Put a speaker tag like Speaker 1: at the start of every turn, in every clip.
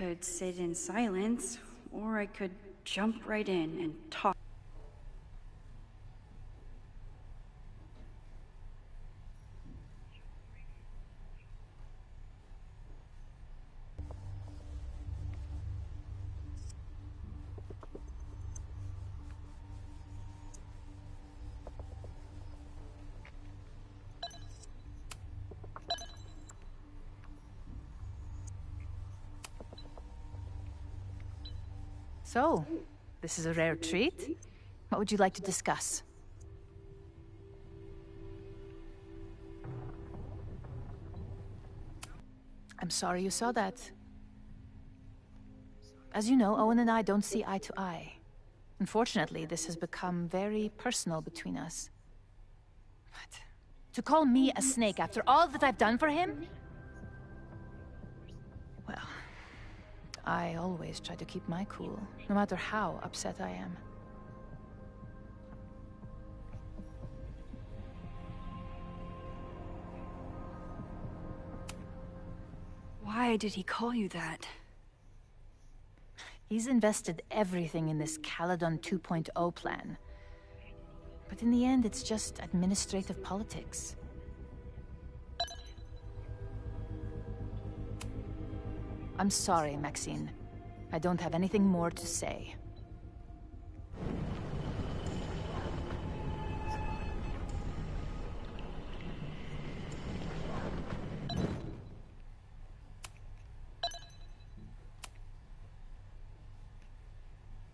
Speaker 1: could sit in silence, or I could jump right in and talk.
Speaker 2: So, this is a rare treat. What would you like to discuss? I'm sorry you saw that. As you know, Owen and I don't see eye to eye. Unfortunately, this has become very personal between us. But to call me a snake after all that I've done for him? Well, I always try to keep my cool, no matter how upset I am.
Speaker 1: Why did he call you that?
Speaker 2: He's invested everything in this Caledon 2.0 plan. But in the end, it's just administrative politics. I'm sorry, Maxine. I don't have anything more to say.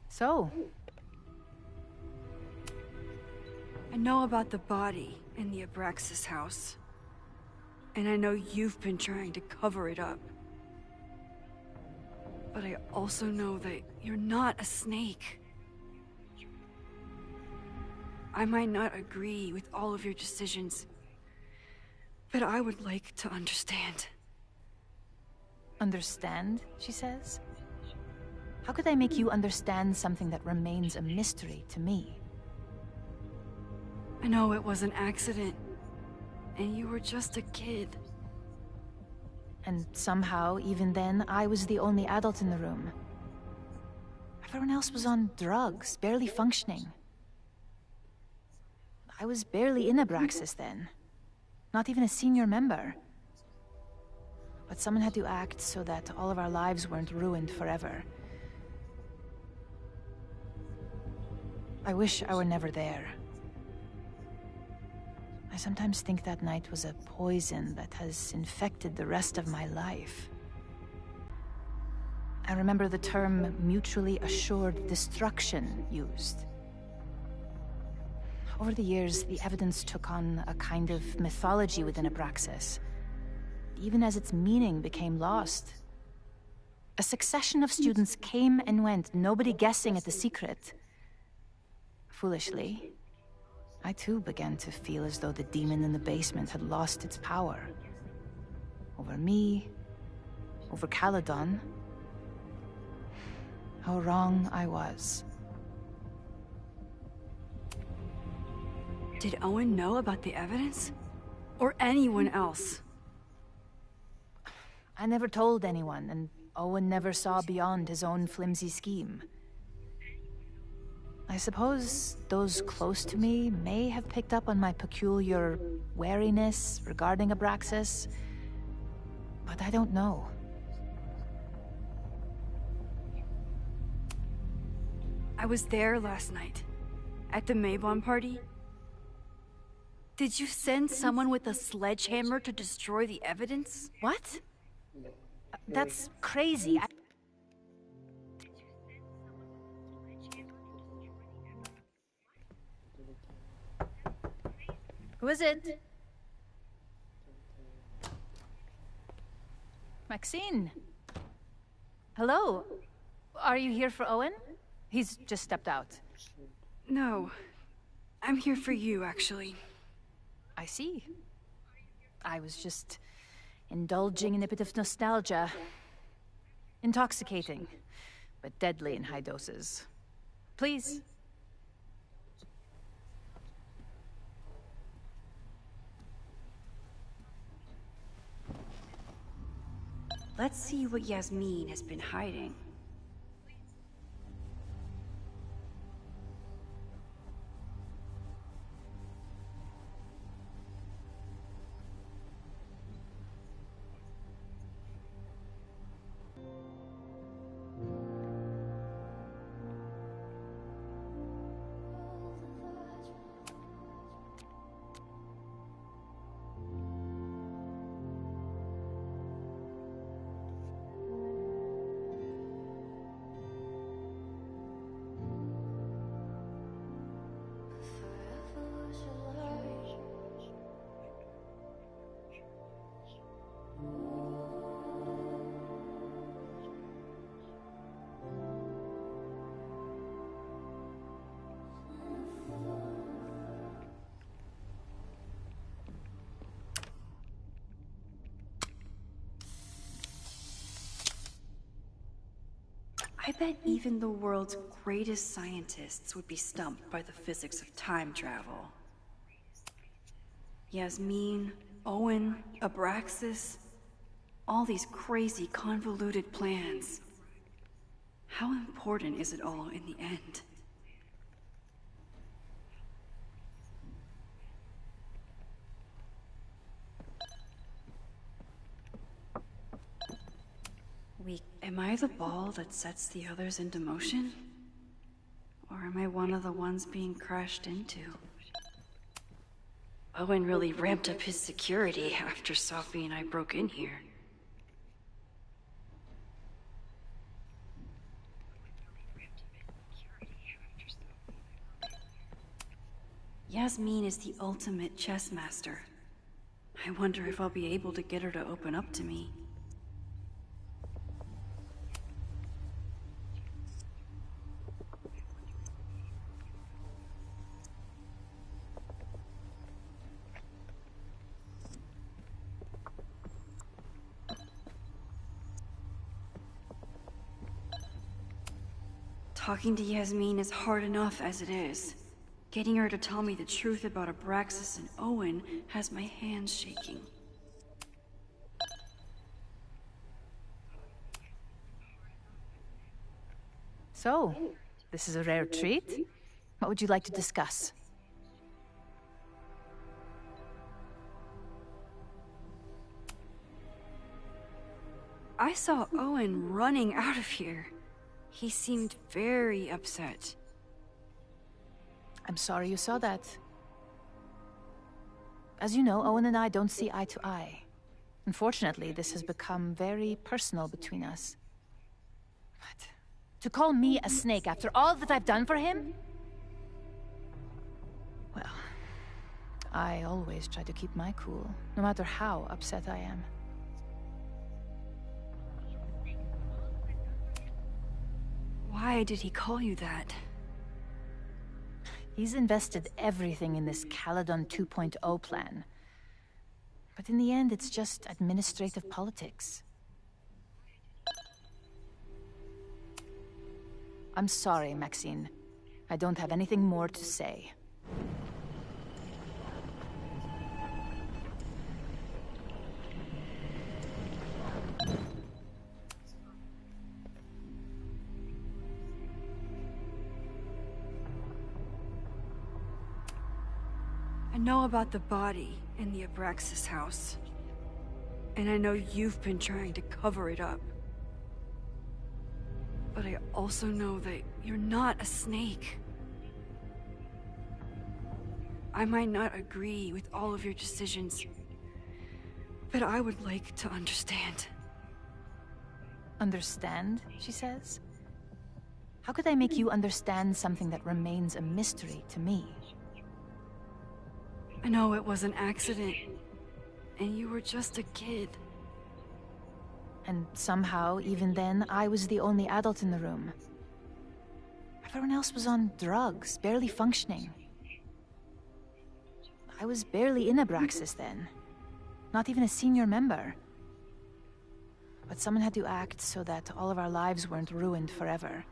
Speaker 2: So,
Speaker 1: I know about the body in the Abraxas house. And I know you've been trying to cover it up. But I also know that you're not a snake. I might not agree with all of your decisions, but I would like to understand.
Speaker 2: understand, she says? How could I make you understand something that remains a mystery to me?
Speaker 1: I know it was an accident, and you were just a kid.
Speaker 2: And somehow, even then, I was the only adult in the room. Everyone else was on drugs, barely functioning. I was barely in Abraxas then. Not even a senior member. But someone had to act so that all of our lives weren't ruined forever. I wish I were never there. I sometimes think that night was a poison that has infected the rest of my life. I remember the term mutually assured destruction used. Over the years, the evidence took on a kind of mythology within Abraxas, even as its meaning became lost. A succession of students came and went, nobody guessing at the secret. Foolishly, I too began to feel as though the demon in the basement had lost its power. Over me, over Caledon. How wrong I was.
Speaker 1: Did Owen know about the evidence? Or anyone else?
Speaker 2: I never told anyone, and Owen never saw beyond his own flimsy scheme. I suppose those close to me may have picked up on my peculiar wariness regarding Abraxas, but I don't know.
Speaker 1: I was there last night, at the Maybon party. Did you send someone with a sledgehammer to destroy the evidence?
Speaker 2: What? That's crazy. Who is it? Maxine. Hello. Are you here for Owen? He's just stepped out.
Speaker 1: No. I'm here for you, actually.
Speaker 2: I see. I was just indulging in a bit of nostalgia. Intoxicating, but deadly in high doses. Please.
Speaker 1: Let's see what Yasmin has been hiding. I bet even the world's greatest scientists would be stumped by the physics of time travel. Yasmin, Owen, Abraxas, all these crazy, convoluted plans. How important is it all in the end? Am I the ball that sets the others into motion? Or am I one of the ones being crashed into? Owen really ramped up his security after Sophie and I broke in here. Yasmin is the ultimate chess master. I wonder if I'll be able to get her to open up to me. Talking to Yasmin is hard enough as it is. Getting her to tell me the truth about Abraxas and Owen has my hands shaking.
Speaker 2: So, this is a rare treat. What would you like to discuss?
Speaker 1: I saw Owen running out of here. He seemed very upset.
Speaker 2: I'm sorry you saw that. As you know, Owen and I don't see eye to eye. Unfortunately, this has become very personal between us. But to call me a snake after all that I've done for him? Well, I always try to keep my cool, no matter how upset I am.
Speaker 1: Why did he call you that?
Speaker 2: He's invested everything in this Caledon 2.0 plan. But in the end, it's just administrative politics. I'm sorry, Maxine. I don't have anything more to say.
Speaker 1: I know about the body in the Abraxas house. And I know you've been trying to cover it up. But I also know that you're not a snake. I might not agree with all of your decisions, but I would like to understand.
Speaker 2: Understand, she says? How could I make you understand something that remains a mystery to me?
Speaker 1: I know it was an accident, and you were just a kid.
Speaker 2: And somehow, even then, I was the only adult in the room. Everyone else was on drugs, barely functioning. I was barely in Abraxas then. Not even a senior member. But someone had to act so that all of our lives weren't ruined forever.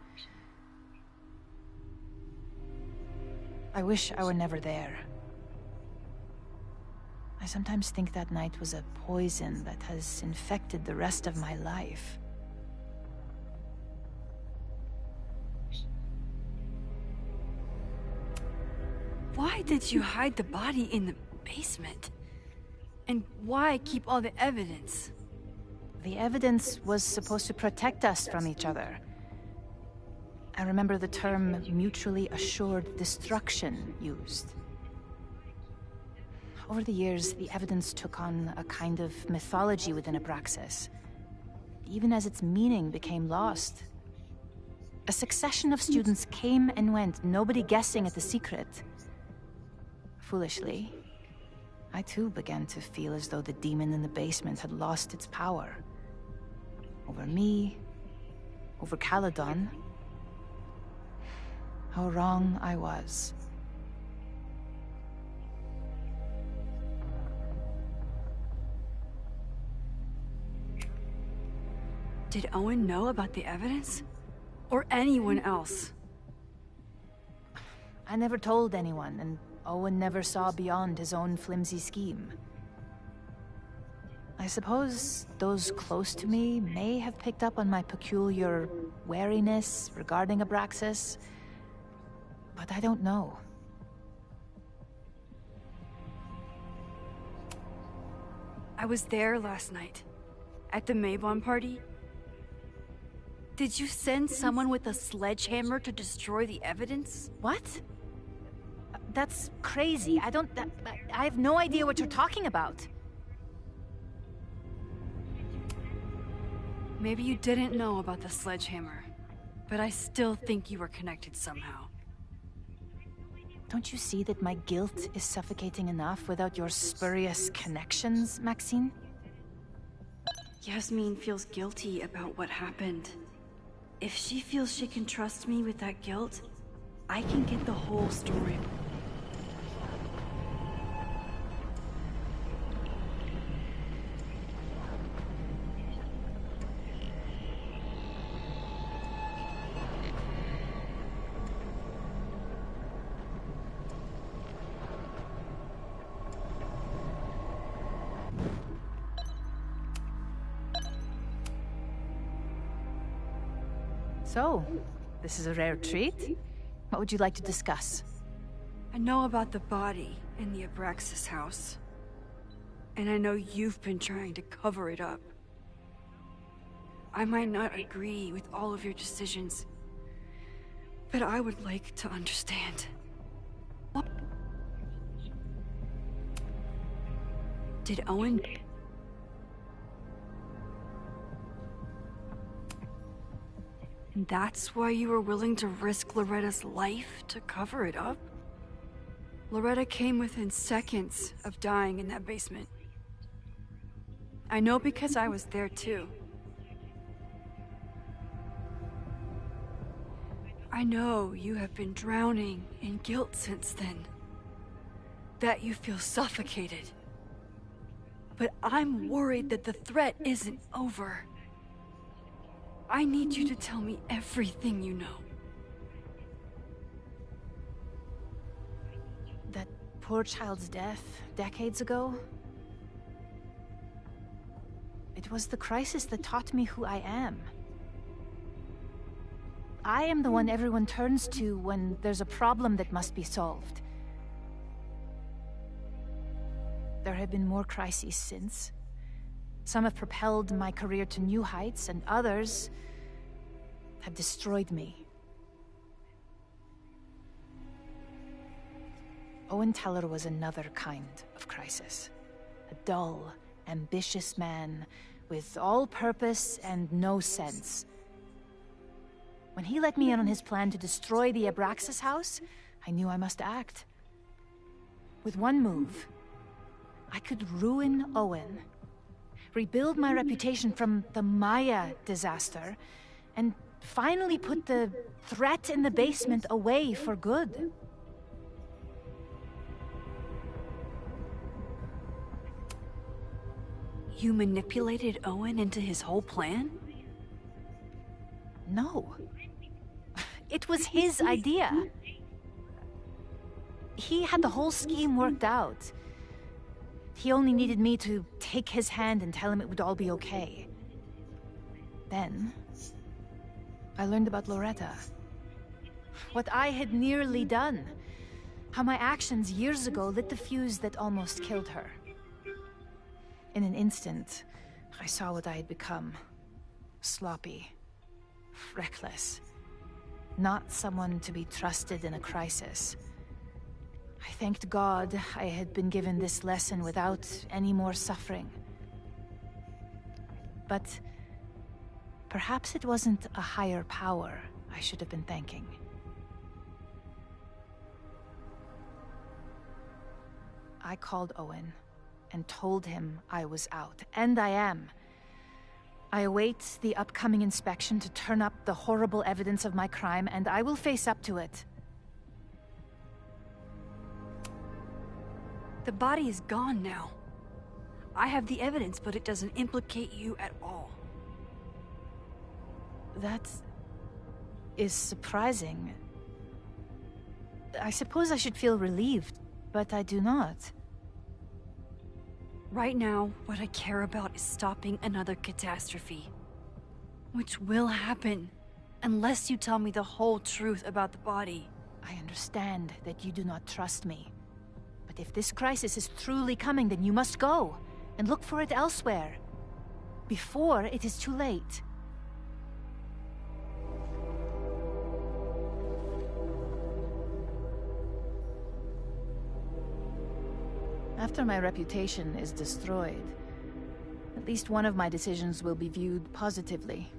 Speaker 2: I wish I were never there. I sometimes think that night was a poison that has infected the rest of my life.
Speaker 1: Why did you hide the body in the basement? And why keep all the evidence?
Speaker 2: The evidence was supposed to protect us from each other. I remember the term mutually assured destruction used. Over the years, the evidence took on a kind of mythology within Abraxas, even as its meaning became lost. A succession of students came and went, nobody guessing at the secret. Foolishly, I too began to feel as though the demon in the basement had lost its power. Over me, over Caledon. How wrong I was.
Speaker 1: Did Owen know about the evidence? Or anyone else?
Speaker 2: I never told anyone, and Owen never saw beyond his own flimsy scheme. I suppose those close to me may have picked up on my peculiar wariness regarding Abraxas, but I don't know.
Speaker 1: I was there last night, at the Maybon party. Did you send someone with a sledgehammer to destroy the evidence?
Speaker 2: What? That's crazy. I have no idea what you're talking about.
Speaker 1: Maybe you didn't know about the sledgehammer, but I still think you were connected somehow.
Speaker 2: Don't you see that my guilt is suffocating enough without your spurious connections, Maxine?
Speaker 1: Yasmin feels guilty about what happened. If she feels she can trust me with that guilt, I can get the whole story.
Speaker 2: So, this is a rare treat. What would you like to discuss?
Speaker 1: I know about the body in the Abraxas house. And I know you've been trying to cover it up. I might not agree with all of your decisions, but I would like to understand. What did Owen... And that's why you were willing to risk Loretta's life to cover it up? Loretta came within seconds of dying in that basement. I know because I was there too. I know you have been drowning in guilt since then. That you feel suffocated. But I'm worried that the threat isn't over. I need you to tell me everything you know.
Speaker 2: That poor child's death, decades ago? It was the crisis that taught me who I am. I am the one everyone turns to when there's a problem that must be solved. There have been more crises since. Some have propelled my career to new heights, and others have destroyed me. Owen Teller was another kind of crisis. A dull, ambitious man with all purpose and no sense. When he let me in on his plan to destroy the Abraxas house, I knew I must act. With one move, I could ruin Owen, rebuild my reputation from the Maya disaster, and finally put the threat in the basement away for good.
Speaker 1: You manipulated Owen into his whole plan?
Speaker 2: No. It was his idea. He had the whole scheme worked out. He only needed me to take his hand and tell him it would all be okay. Then, I learned about Loretta. What I had nearly done. How my actions years ago lit the fuse that almost killed her. In an instant, I saw what I had become. Sloppy. Reckless. Not someone to be trusted in a crisis. I thanked God I had been given this lesson without any more suffering. But perhaps it wasn't a higher power I should have been thanking. I called Owen and told him I was out, and I am. I await the upcoming inspection to turn up the horrible evidence of my crime, and I will face up to it.
Speaker 1: The body is gone now. I have the evidence, but it doesn't implicate you at all.
Speaker 2: That is surprising. I suppose I should feel relieved, but I do not.
Speaker 1: Right now, what I care about is stopping another catastrophe. Which will happen, unless you tell me the whole truth about the body.
Speaker 2: I understand that you do not trust me. But if this crisis is truly coming, then you must go, and look for it elsewhere. Before it is too late. After my reputation is destroyed, at least one of my decisions will be viewed positively.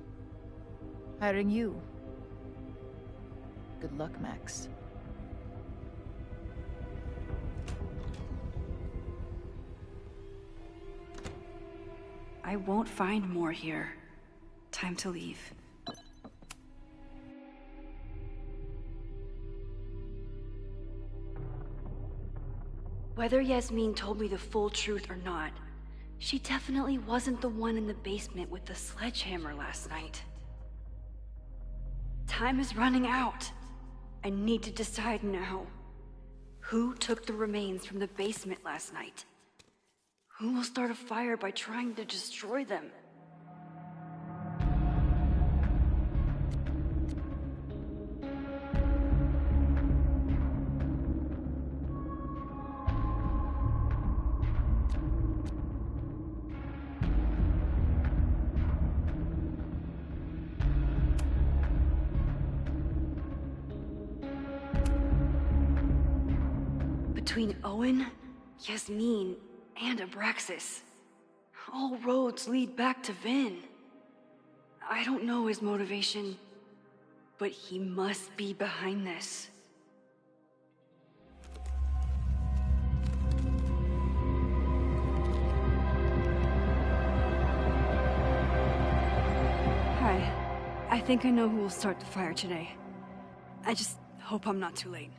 Speaker 2: Hiring you. Good luck, Max.
Speaker 1: I won't find more here. Time to leave. Whether Yasmin told me the full truth or not, she definitely wasn't the one in the basement with the sledgehammer last night. Time is running out. I need to decide now. Who took the remains from the basement last night? Who will start a fire by trying to destroy them? Between Owen, Yasmin, and Abraxas, all roads lead back to Vin. I don't know his motivation, but he must be behind this. Hi. I think I know who will start the fire today. I just hope I'm not too late.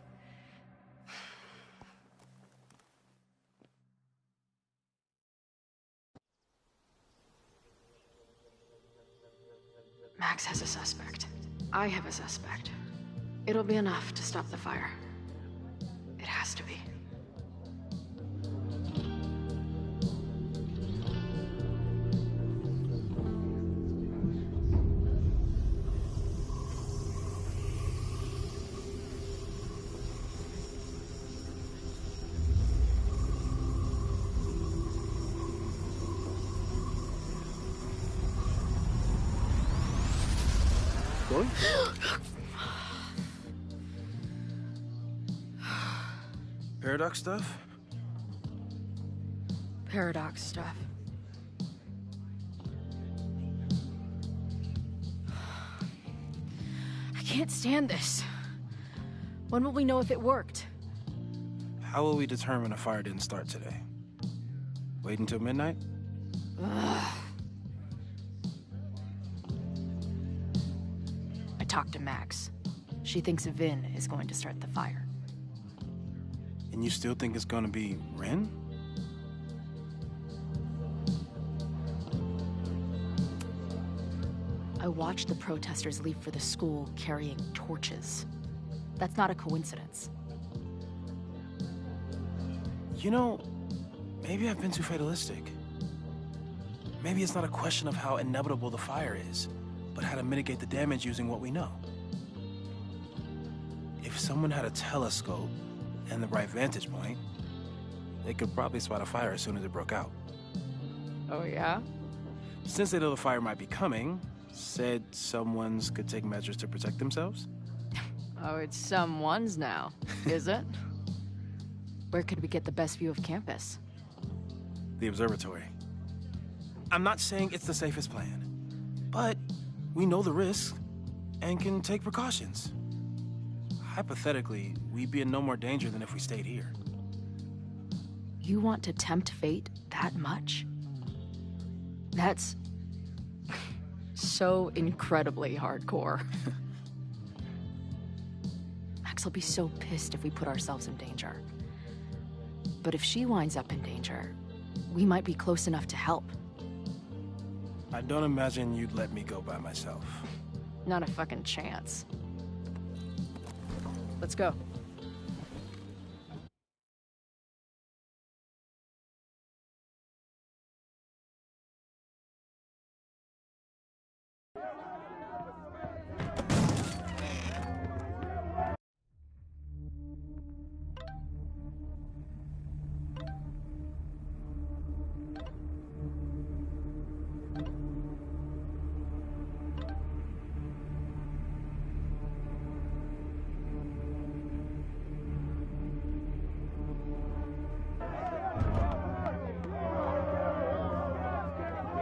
Speaker 3: Max has a suspect. I have a suspect. It'll be enough to stop the fire. It has to be.
Speaker 4: Going? Paradox stuff?
Speaker 3: Paradox stuff. I can't stand this. When will we know if it worked?
Speaker 4: How will we determine a fire didn't start today? Wait until midnight?
Speaker 3: Ugh. I talked to Max. She thinks Vin is going to start the fire.
Speaker 4: And you still think it's gonna be Ren?
Speaker 3: I watched the protesters leave for the school carrying torches. That's not a coincidence.
Speaker 4: You know, Maybe I've been too fatalistic. Maybe it's not a question of how inevitable the fire is, but how to mitigate the damage using what we know. If someone had a telescope and the right vantage point, they could probably spot a fire as soon as it broke out.
Speaker 3: Oh, yeah?
Speaker 4: Since they know the fire might be coming, said someone's could take measures to protect themselves?
Speaker 3: Oh, it's someone's now, is it? Where could we get the best view of campus?
Speaker 4: The observatory. I'm not saying it's the safest plan, but we know the risks and can take precautions. Hypothetically, we'd be in no more danger than if we stayed here.
Speaker 3: You want to tempt fate that much? That's so incredibly hardcore. Max will be so pissed if we put ourselves in danger. But if she winds up in danger, we might be close enough to help.
Speaker 4: I don't imagine you'd let me go by myself.
Speaker 3: Not a fucking chance. Let's go.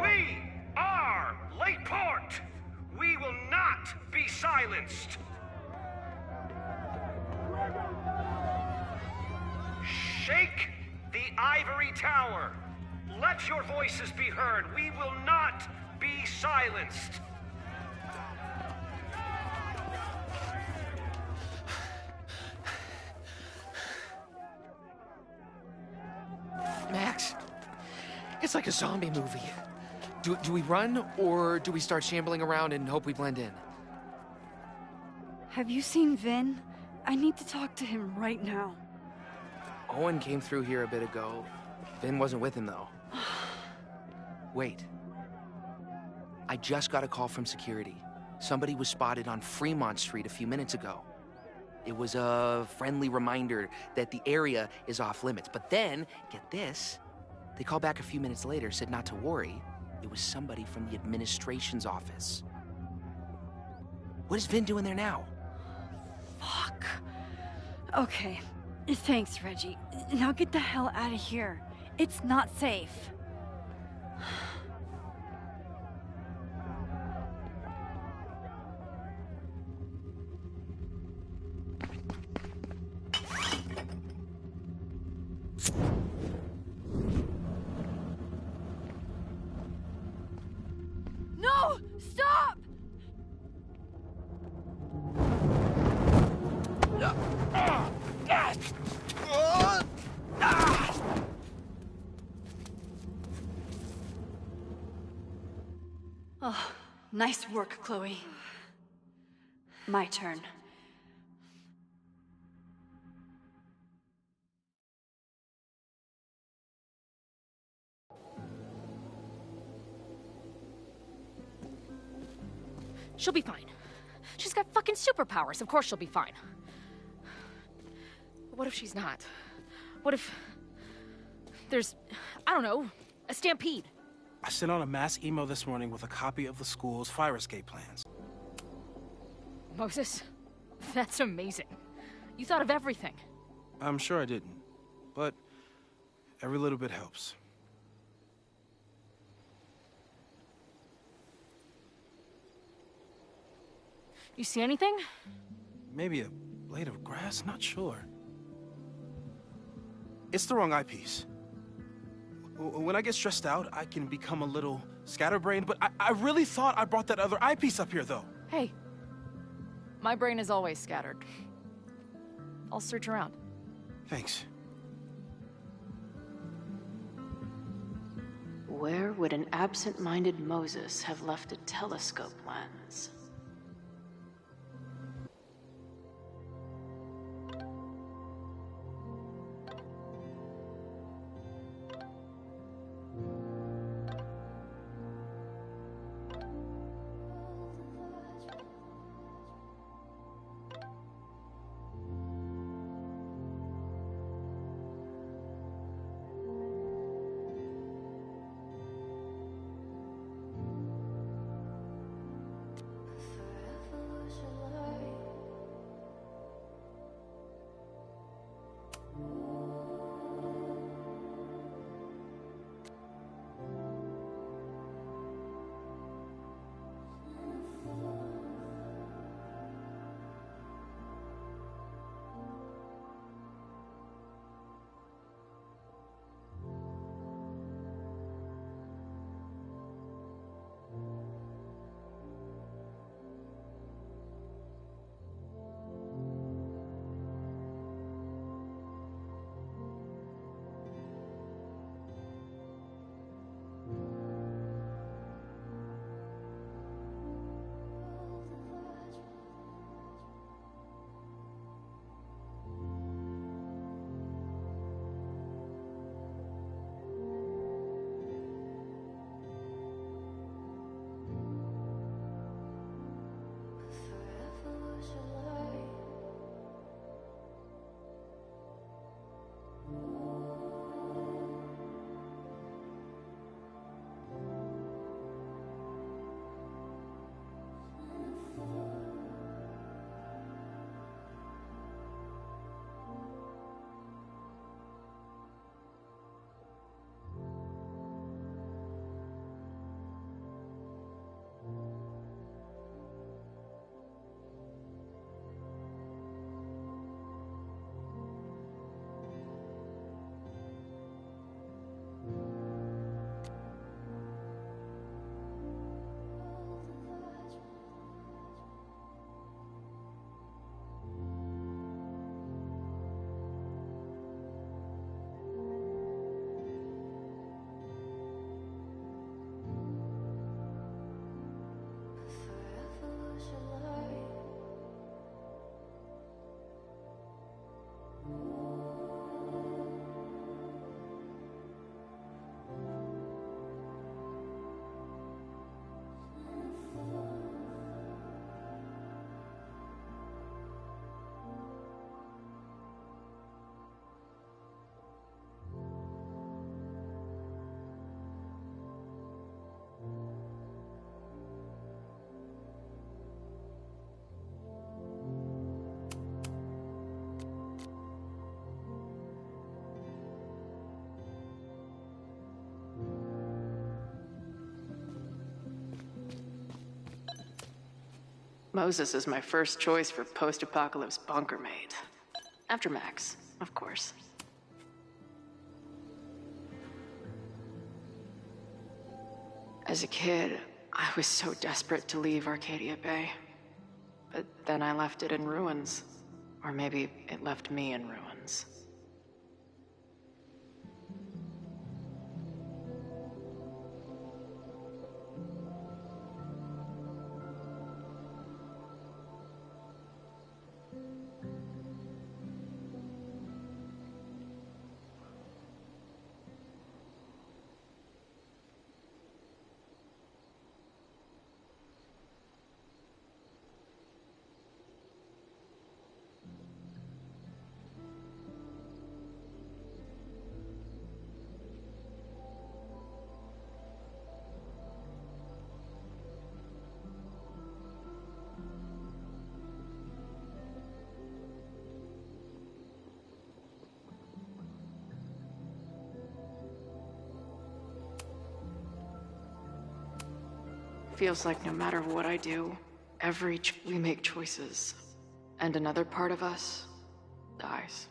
Speaker 5: We are Lakeport! We will not be silenced! Shake the ivory tower! Let your voices be heard! We will not be silenced!
Speaker 6: Max, it's like a zombie movie. Do we run, or do we start shambling around and hope we blend in?
Speaker 1: Have you seen Vin? I need to talk to him right now.
Speaker 6: Owen came through here a bit ago. Vin wasn't with him, though. Wait. I just got a call from security. Somebody was spotted on Fremont Street a few minutes ago. It was a friendly reminder that the area is off limits. But then, get this, they called back a few minutes later, said not to worry. It was somebody from the administration's office. What is Vin doing there now?
Speaker 1: Fuck. Okay. Thanks, Reggie. Now get the hell out of here. It's not safe. No! Stop! Oh, nice work, Chloe. My turn.
Speaker 3: She'll be fine. She's got fucking superpowers. Of course she'll be fine. What if she's not? What if there's, I don't know, a stampede?
Speaker 4: I sent out a mass email this morning with a copy of the school's fire escape plans.
Speaker 3: Moses, that's amazing. You thought of everything.
Speaker 4: I'm sure I didn't, but every little bit helps.
Speaker 3: You see anything?
Speaker 4: Maybe a blade of grass, not sure. It's the wrong eyepiece. When I get stressed out, I can become a little scatterbrained, but I really thought I brought that other eyepiece up here, though.
Speaker 3: Hey, my brain is always scattered. I'll search around.
Speaker 4: Thanks.
Speaker 3: Where would an absent-minded Moses have left a telescope lens? Moses is my first choice for post-apocalypse bunker mate. After Max, of course. As a kid, I was so desperate to leave Arcadia Bay. But then I left it in ruins. Or maybe it left me in ruins. Feels like no matter what I do, we make choices, and another part of us dies.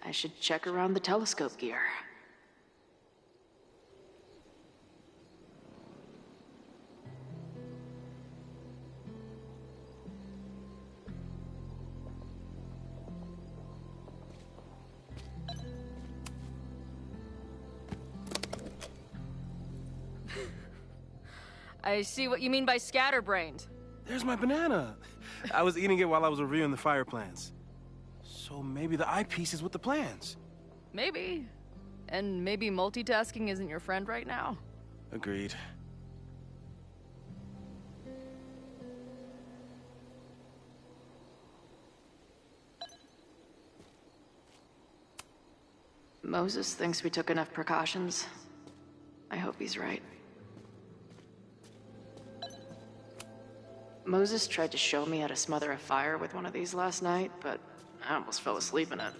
Speaker 3: I should check around the telescope gear.
Speaker 7: I see what you mean by scatterbrained.
Speaker 4: There's my banana. I was eating it while I was reviewing the fire plans. So maybe the eyepiece is with the plans.
Speaker 7: Maybe. And maybe multitasking isn't your friend right now.
Speaker 4: Agreed.
Speaker 3: Moses thinks we took enough precautions. I hope he's right. Moses tried to show me how to smother a fire with one of these last night, but I almost fell asleep in it.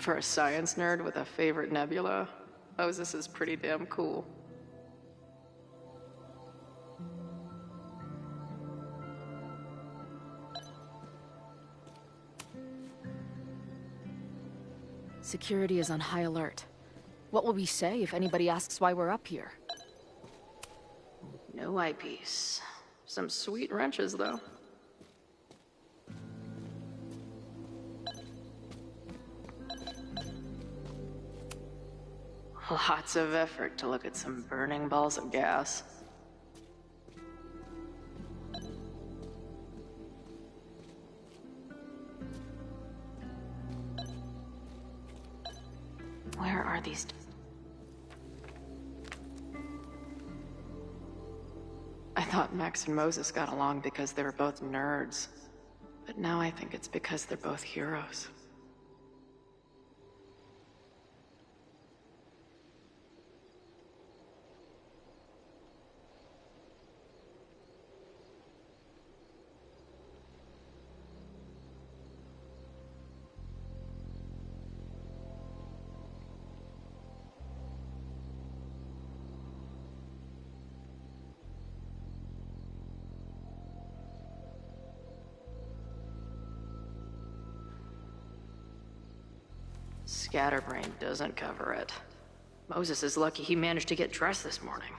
Speaker 3: For a science nerd with a favorite nebula, Moses is pretty damn cool.
Speaker 7: Security is on high alert. What will we say if anybody asks why we're up here?
Speaker 3: No eyepiece. Some sweet wrenches, though. Lots of effort to look at some burning balls of gas. Where are these? I thought Max and Moses got along because they were both nerds. But now I think it's because they're both heroes. Scatterbrain doesn't cover it. Moses is lucky he managed to get dressed this morning.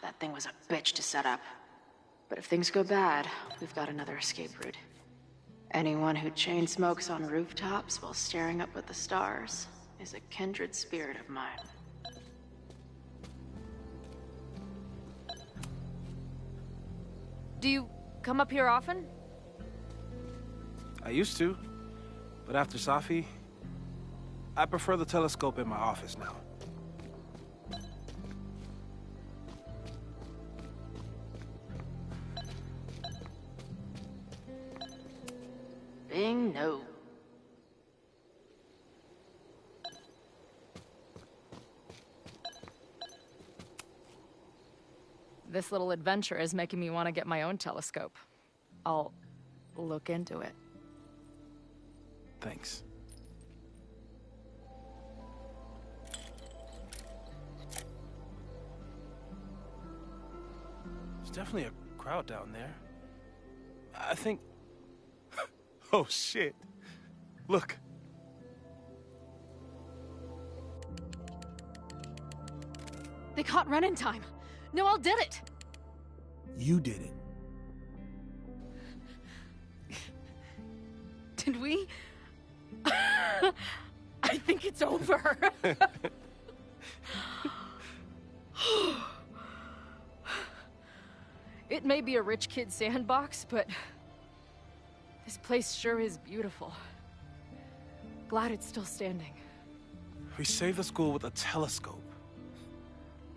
Speaker 3: That thing was a bitch to set up. But if things go bad, we've got another escape route. Anyone who chain smokes on rooftops while staring up at the stars is a kindred spirit of mine.
Speaker 7: Do you come up here often?
Speaker 4: I used to, but after Safi, I prefer the telescope in my office now.
Speaker 3: Bing, no.
Speaker 7: This little adventure is making me want to get my own telescope. I'll look into it.
Speaker 4: Thanks. There's definitely a crowd down there. I think... Oh, shit. Look.
Speaker 7: They caught Ren in time. Noel did it!
Speaker 4: You did it.
Speaker 7: Did we? I think it's over. It may be a rich kid's sandbox, but this place sure is beautiful. Glad it's still standing.
Speaker 4: We saved the school with a telescope.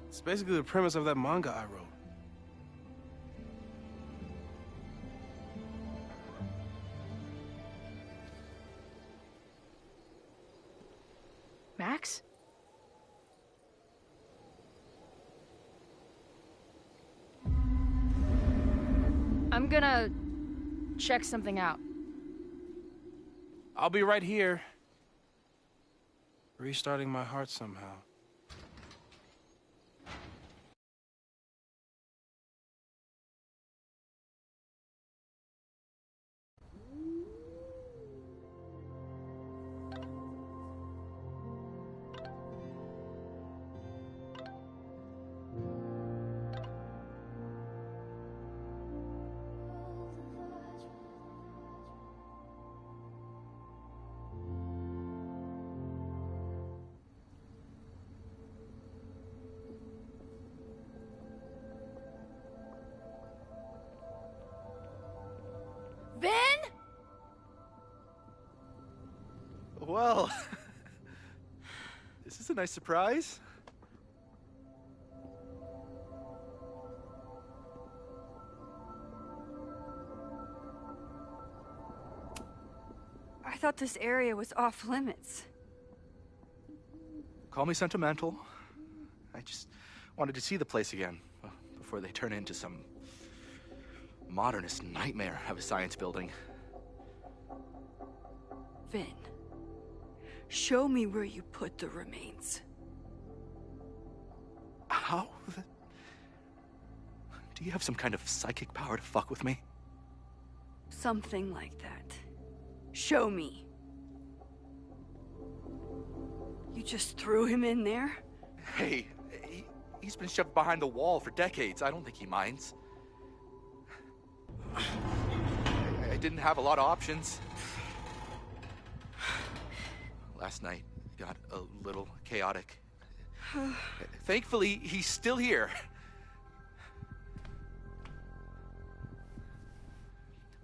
Speaker 4: It's basically the premise of that manga I wrote.
Speaker 7: Max? I'm gonna check something out.
Speaker 4: I'll be right here. Restarting my heart somehow.
Speaker 8: Well, is this a nice surprise?
Speaker 1: I thought this area was off limits.
Speaker 8: Call me sentimental. I just wanted to see the place again. Well, before they turn into some modernist nightmare of a science building.
Speaker 1: Vin, show me where you put the remains.
Speaker 8: How? Do you have some kind of psychic power to fuck with me?
Speaker 1: Something like that. Show me. You just threw him in there?
Speaker 8: Hey, he's been shoved behind the wall for decades. I don't think he minds. I didn't have a lot of options. Last night got a little chaotic. Thankfully, he's still here.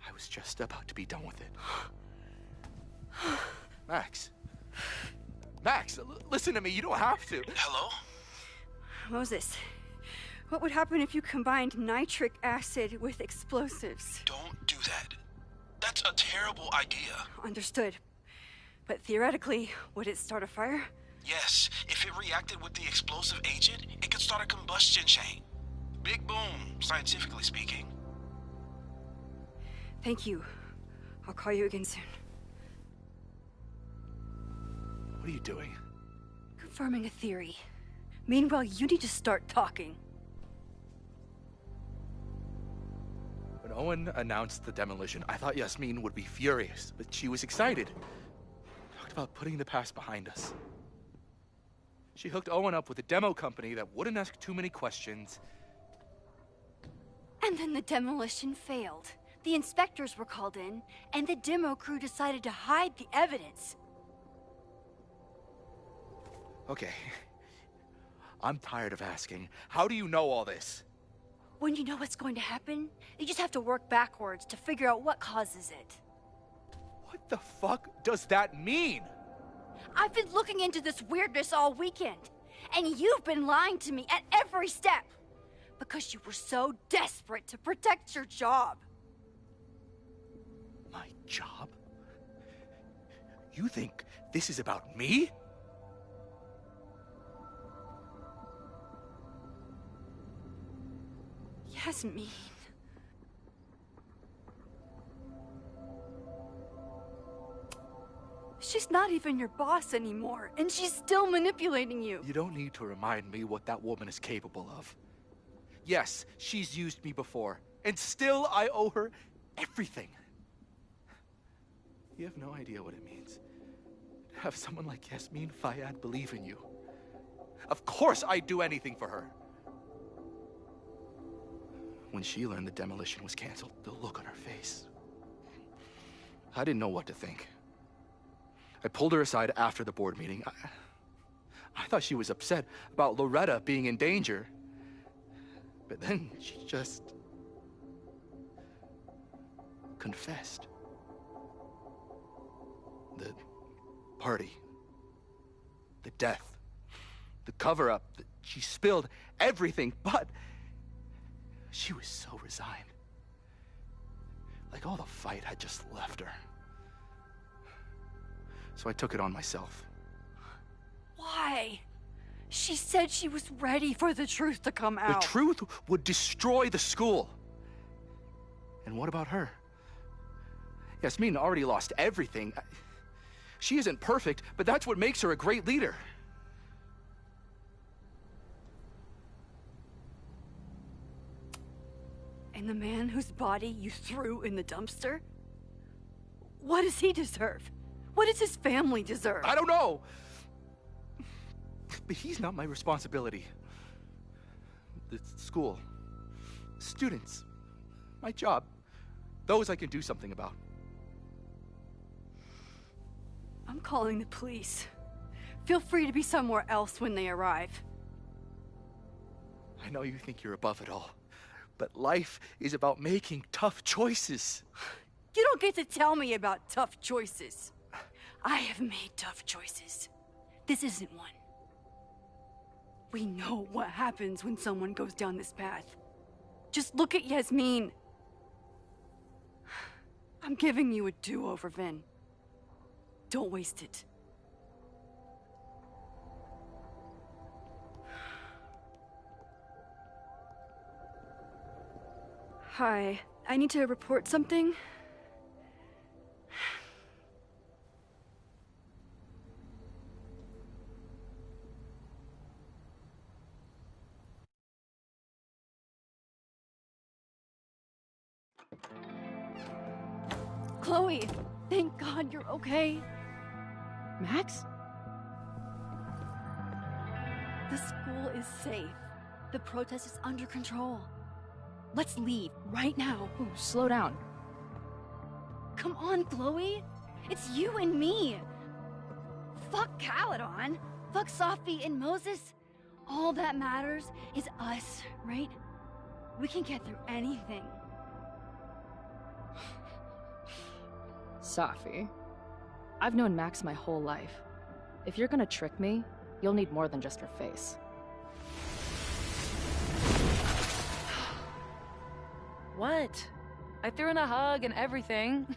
Speaker 8: I was just about to be done with it. Max. Max, listen to me. You don't have to.
Speaker 4: Hello?
Speaker 1: Moses, what would happen if you combined nitric acid with explosives?
Speaker 4: Don't do that. That's a terrible idea.
Speaker 1: Understood. But theoretically, would it start a fire?
Speaker 4: Yes, if it reacted with the explosive agent, it could start a combustion chain. Big boom, scientifically speaking.
Speaker 1: Thank you. I'll call you again soon.
Speaker 8: What are you doing?
Speaker 1: Confirming a theory. Meanwhile, you need to start talking.
Speaker 8: When Owen announced the demolition, I thought Yasmin would be furious, but she was excited. Talked about putting the past behind us. She hooked Owen up with a demo company that wouldn't ask too many questions.
Speaker 1: And then the demolition failed. The inspectors were called in, and the demo crew decided to hide the evidence.
Speaker 8: Okay. I'm tired of asking. How do you know all this?
Speaker 1: When you know what's going to happen, you just have to work backwards to figure out what causes it.
Speaker 8: What the fuck does that mean?
Speaker 1: I've been looking into this weirdness all weekend, and you've been lying to me at every step because you were so desperate to protect your job.
Speaker 8: My job? You think this is about me?
Speaker 1: Yasmin. She's not even your boss anymore, and she's still manipulating you.
Speaker 8: You don't need to remind me what that woman is capable of. Yes, she's used me before, and still I owe her everything. You have no idea what it means to have someone like Yasmin Fayyad believe in you. Of course I'd do anything for her. When she learned the demolition was canceled, the look on her face. I didn't know what to think. I pulled her aside after the board meeting. I thought she was upset about Loretta being in danger. But then she just confessed. The party, the death, the cover-up, she spilled everything, but she was so resigned. Like all the fight had just left her. So I took it on myself.
Speaker 1: Why? She said she was ready for the truth to come out.
Speaker 8: The truth would destroy the school. And what about her? Yasmin already lost everything. She isn't perfect, but that's what makes her a great leader.
Speaker 1: And the man whose body you threw in the dumpster? What does he deserve? What does his family deserve?
Speaker 8: I don't know. But he's not my responsibility. The school, students, my job, those I can do something about.
Speaker 1: I'm calling the police. Feel free to be somewhere else when they arrive.
Speaker 8: I know you think you're above it all, but life is about making tough choices.
Speaker 1: You don't get to tell me about tough choices. I have made tough choices. This isn't one. We know what happens when someone goes down this path. Just look at Yasmin. I'm giving you a do-over, Vin. Don't waste it. Hi. I need to report something. Chloe, thank God you're okay.
Speaker 7: Max?
Speaker 1: The school is safe. The protest is under control. Let's leave right now.
Speaker 7: Ooh, slow down.
Speaker 1: Come on, Chloe. It's you and me. Fuck Caledon. Fuck Sophie and Moses. All that matters is us, right? We can get through anything.
Speaker 7: Sophie. I've known Max my whole life. If you're gonna trick me, you'll need more than just her face. What? I threw in a hug and everything.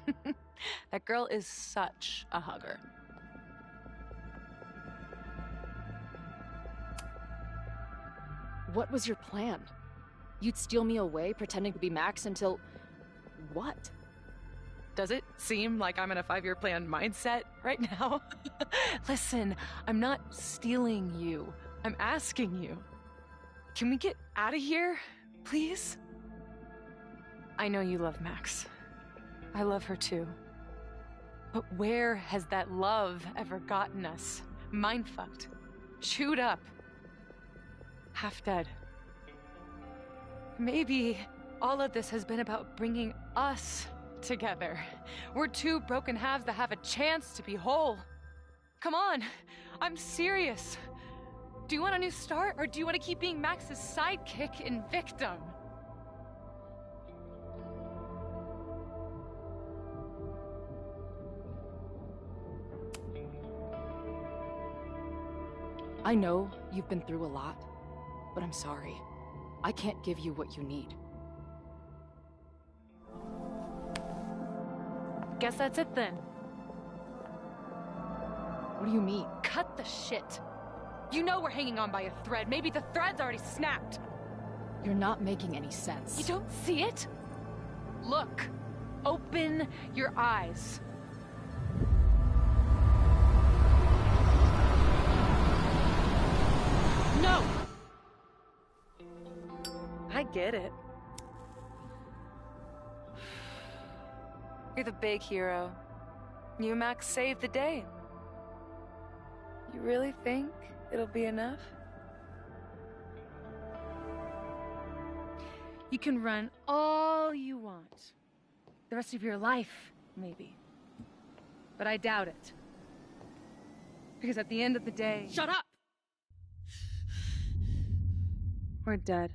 Speaker 7: That girl is such a hugger. What was your plan? You'd steal me away, pretending to be Max until... what? Does it seem like I'm in a 5-year plan mindset right now? Listen, I'm not stealing you. I'm asking you. Can we get out of here, please? I know you love Max. I love her too. But where has that love ever gotten us? Mind-fucked. Chewed up. Half dead. Maybe all of this has been about bringing us together. We're two broken halves that have a chance to be whole. Come on, I'm serious. Do you want a new start, or do you want to keep being Max's sidekick and victim? I know you've been through a lot, but I'm sorry. I can't give you what you need. Guess that's it then. What do you mean? Cut the shit. You know we're hanging on by a thread. Maybe the thread's already snapped. You're not making any sense. You don't see it? Look. Open your eyes. No! I get it. You're the big hero. You, Max, saved the day. You really think it'll be enough? You can run all you want. The rest of your life, maybe. But I doubt it. Because at the end of the day... Shut up! We're dead.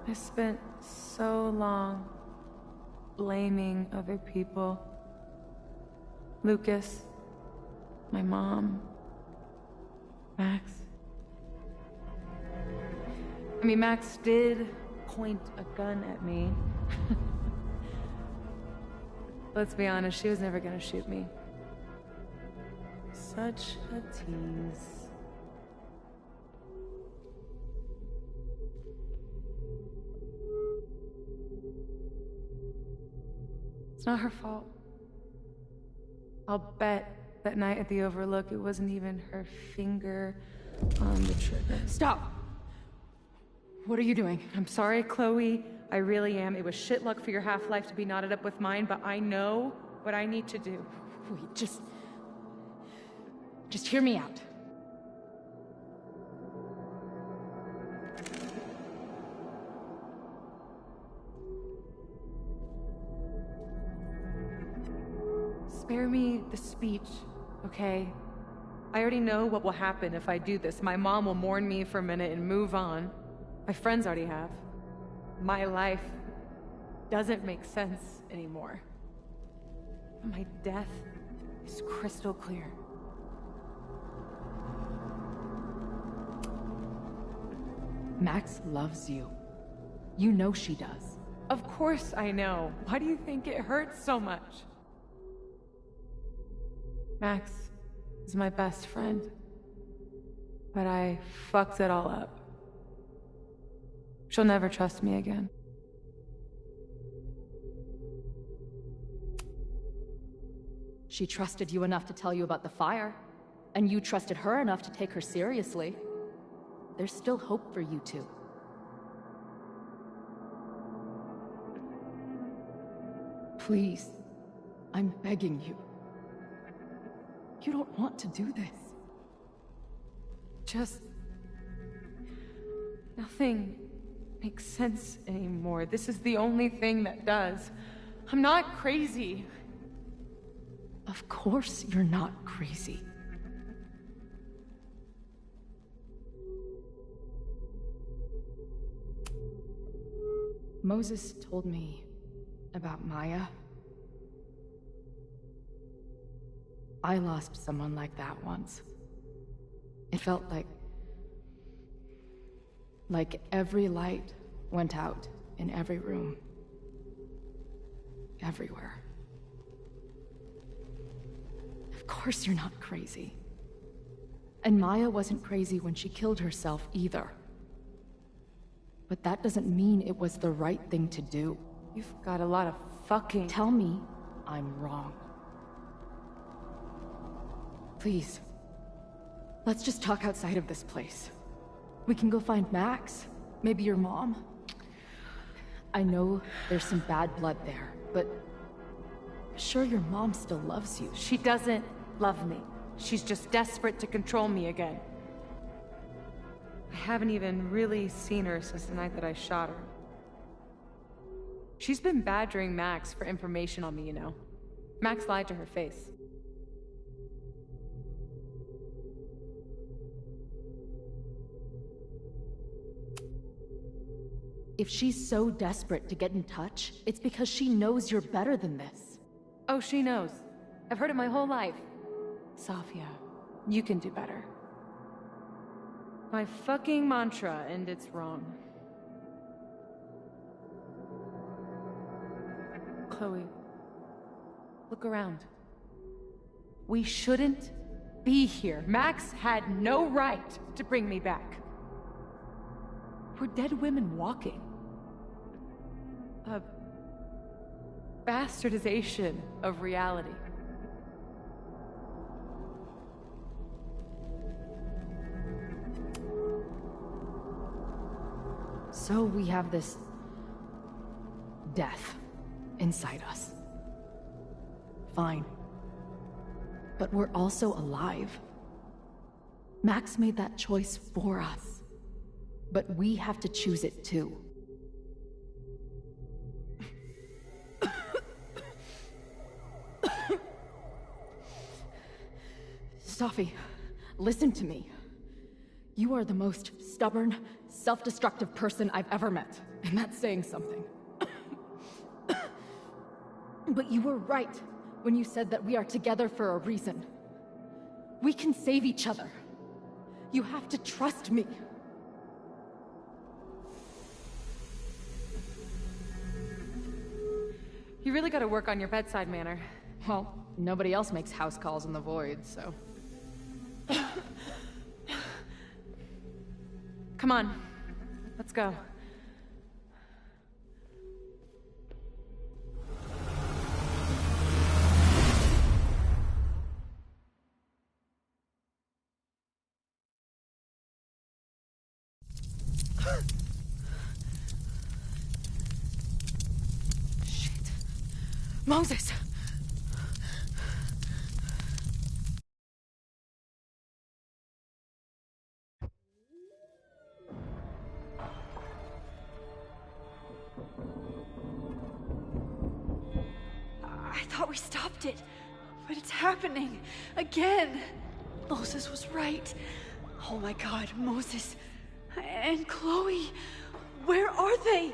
Speaker 7: I spent so long blaming other people.
Speaker 9: Lucas, my mom, Max. I mean, Max did point a gun at me. Let's be honest, she was never gonna shoot me. Such a tease. It's not her fault. I'll bet that night at the Overlook it wasn't even her finger on the trigger.
Speaker 7: Stop! What are you doing?
Speaker 9: I'm sorry, Chloe. I really am. It was shit luck for your half-life to be knotted up with mine, but I know what I need to do.
Speaker 7: Wait, just hear me out.
Speaker 9: Spare me the speech, okay? I already know what will happen if I do this. My mom will mourn me for a minute and move on. My friends already have. My life doesn't make sense anymore. My death is crystal clear.
Speaker 7: Max loves you. You know she does.
Speaker 9: Of course I know. Why do you think it hurts so much? Max is my best friend. But I fucked it all up. She'll never trust me again.
Speaker 7: She trusted you enough to tell you about the fire, and you trusted her enough to take her seriously. There's still hope for you two. Please, I'm begging you. You don't want to do this.
Speaker 9: Just... nothing makes sense anymore. This is the only thing that does. I'm not crazy.
Speaker 7: Of course you're not crazy. Moses told me about Maya. I lost someone like that once. It felt like every light went out in every room. Everywhere. Of course you're not crazy. And Maya wasn't crazy when she killed herself either. But that doesn't mean it was the right thing to do.
Speaker 9: You've got a lot of fucking...
Speaker 7: Tell me I'm wrong. Please. Let's just talk outside of this place. We can go find Max. Maybe your mom. I know there's some bad blood there, but... I'm sure your mom still loves you.
Speaker 9: She doesn't love me. She's just desperate to control me again. I haven't even really seen her since the night that I shot her. She's been badgering Max for information on me, you know. Max lied to her face.
Speaker 7: If she's so desperate to get in touch, it's because she knows you're better than this.
Speaker 9: Oh, she knows. I've heard it my whole life. Safia, you can do better. My fucking mantra, and it's wrong. Chloe, look around. We shouldn't be here. Max had no right to bring me back. We're dead women walking. A bastardization of reality.
Speaker 7: So we have this... death inside us. Fine. But we're also alive. Max made that choice for us. But we have to choose it too. Safi, listen to me. You are the most stubborn, self-destructive person I've ever met. And that's saying something. But you were right
Speaker 10: when you said that we are together for a reason. We can save each other. You have to trust me.
Speaker 9: You really gotta work on your bedside manner.
Speaker 10: Well, nobody else makes house calls in the void, so...
Speaker 9: Come on, let's go.
Speaker 10: Shit. Moses!
Speaker 1: I thought we stopped it, but it's happening again. Moses was right. Oh my God, Moses and Chloe, where are they?